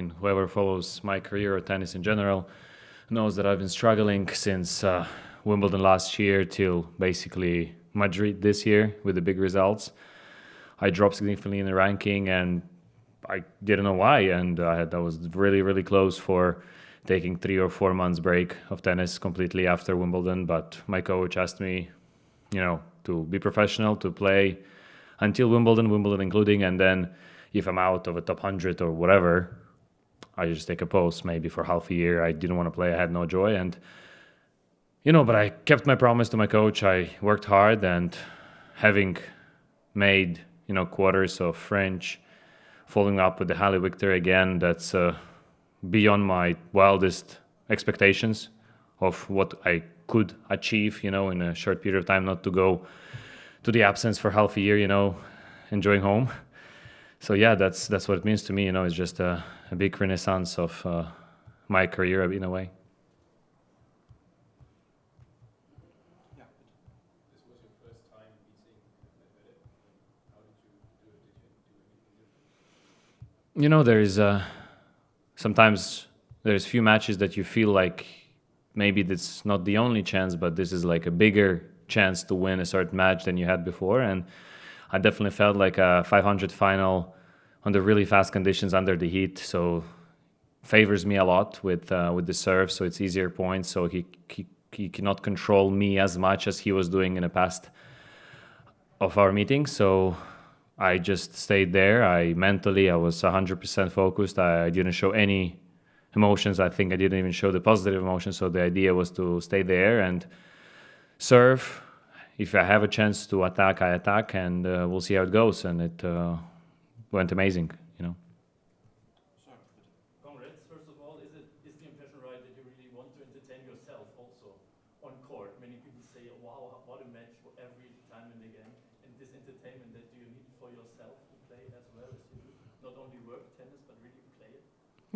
mean, whoever follows my career or tennis in general knows that I've been struggling since Wimbledon last year till basically Madrid this year with the big results. I dropped significantly in the ranking, and I didn't know why. And I was really, really close for taking 3 or 4 months break of tennis completely after Wimbledon. But my coach asked me, to be professional, to play until Wimbledon including, and then if I'm out of a top 100 or whatever, I just take a pause maybe for half a year. I didn't want to play. I had no joy. And, but I kept my promise to my coach. I worked hard, and having made, quarters of French, following up with the Halle victory again, that's beyond my wildest expectations of what I could achieve, in a short period of time, not to go to the absence for half a year, enjoying home. So yeah, that's what it means to me. It's just a big renaissance of my career in a way. Yeah. This was your first time meeting Medvedev. How did you do it? Did you do anything different? There is sometimes there's few matches that you feel like maybe that's not the only chance, but this is like a bigger chance to win a certain match than you had before. And I definitely felt like a 500 final under really fast conditions under the heat. So favors me a lot with the serve. So it's easier points. So he cannot control me as much as he was doing in the past of our meetings. So I just stayed there. I was 100% focused. I didn't show any emotions. I think I didn't even show the positive emotions. So the idea was to stay there and serve. If I have a chance to attack, I attack, and we'll see how it goes. And it went amazing, Sure. Congrats, first of all. Is the impression right that you really want to entertain yourself also on court? Many people say, wow, what a match every time and again. And this entertainment that do you need for yourself to play as well as you do? Not only work tennis, but really play it?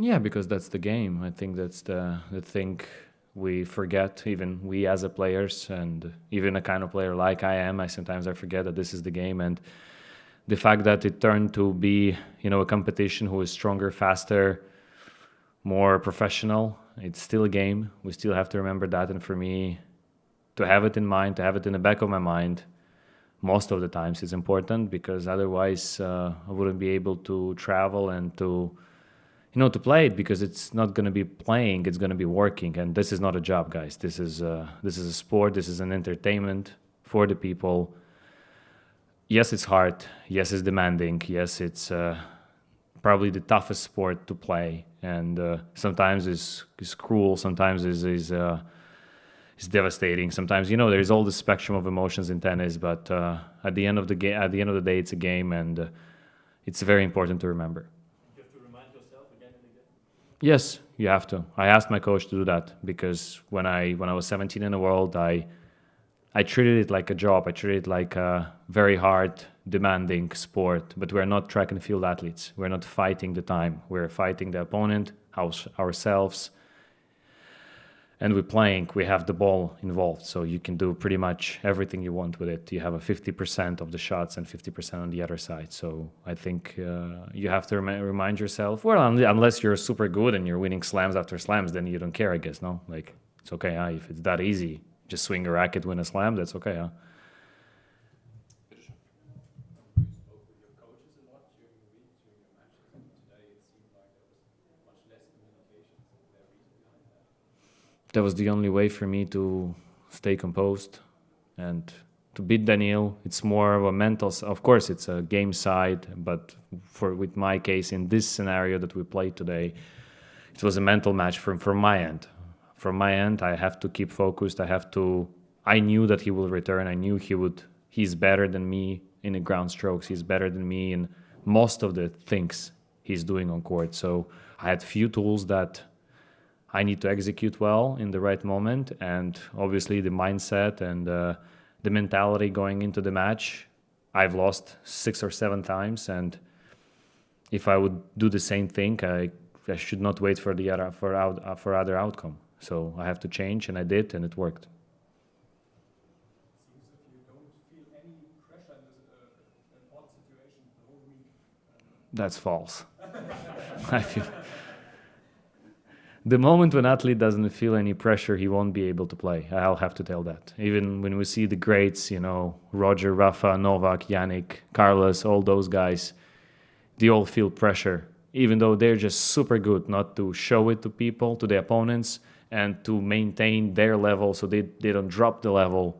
Yeah, because that's the game. I think that's the thing we forget, even we as a players, and even a kind of player like I am. I sometimes forget that this is the game, and the fact that it turned to be, a competition who is stronger, faster, more professional. It's still a game. We still have to remember that, and for me, to have it in mind, to have it in the back of my mind, most of the times is important, because otherwise I wouldn't be able to travel and to play it, because it's not going to be playing, it's going to be working. And this is not a job, guys. This is a sport. This is an entertainment for the people. Yes, it's hard. Yes, it's demanding. Yes, it's probably the toughest sport to play. And sometimes it's cruel. Sometimes it's devastating. Sometimes, there's all the spectrum of emotions in tennis. But at the end of the day, it's a game, and it's very important to remember. Yes, you have to. I asked my coach to do that, because when I was 17 in the world, I treated it like a job. I treated it like a very hard, demanding sport. But we're not track and field athletes. We're not fighting the time. We're fighting the opponent, ourselves. And we're playing. We have the ball involved. So you can do pretty much everything you want with it. You have a 50% of the shots and 50% on the other side. So I think you have to remind yourself, well, unless you're super good and you're winning slams after slams, then you don't care, I guess, no? Like, it's okay, if it's that easy. Just swing a racket, win a slam, that's okay, You spoke with your coaches a lot during the week, during your matches, and today it seemed like there was much less communication. So is there a reason behind that? That was the only way for me to stay composed and to beat Daniil. It's more of a mental. Of course, it's a game side, but with my case in this scenario that we played today, it was a mental match from my end. From my end, I have to keep focused. I knew that he will return. I knew he would. He's better than me in the ground strokes. He's better than me in most of the things he's doing on court. So I had few tools that I need to execute well in the right moment, and obviously the mindset and the mentality going into the match. I've lost 6 or 7 times, and if I would do the same thing, I should not wait for other outcome. So I have to change, and I did, and it worked. It seems if you don't feel any pressure in this important situation the whole week. That's false. The moment when athlete doesn't feel any pressure, he won't be able to play. I'll have to tell that. Even when we see the greats, Roger, Rafa, Novak, Yannick, Carlos, all those guys, they all feel pressure, even though they're just super good not to show it to people, to the opponents, and to maintain their level so they don't drop the level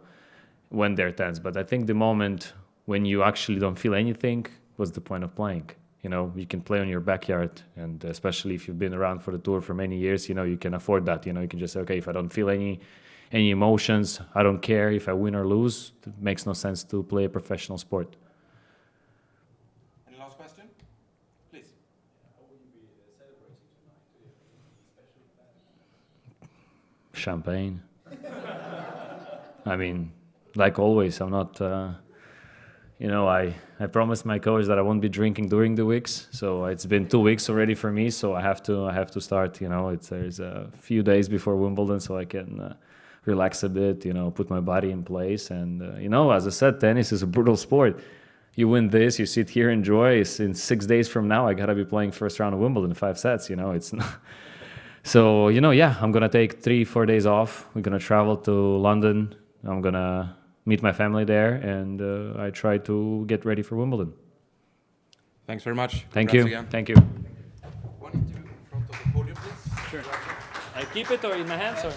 when they're tense. But I think the moment when you actually don't feel anything, what's the point of playing? You can play on your backyard, and especially if you've been around for the tour for many years, you can afford that. You can just say, okay, if I don't feel any emotions, I don't care if I win or lose. It makes no sense to play a professional sport. Any last question? Please. How will you be celebrating tonight? Do you have anything special planned? Champagne. I mean, like always, I'm not... I promised my coach that I won't be drinking during the weeks. So it's been 2 weeks already for me. So I have to start. There's a few days before Wimbledon, so I can relax a bit. Put my body in place. And as I said, tennis is a brutal sport. You win this, you sit here, enjoy. In 6 days from now, I gotta be playing first round of Wimbledon, 5 sets. It's not. So I'm gonna take 3-4 days off. We're gonna travel to London. I'm gonna meet my family there, and I try to get ready for Wimbledon. Thanks very much. Thank Congrats you. again. Thank you. One interview in front of the podium, please. Sure. I keep it or in my hands or?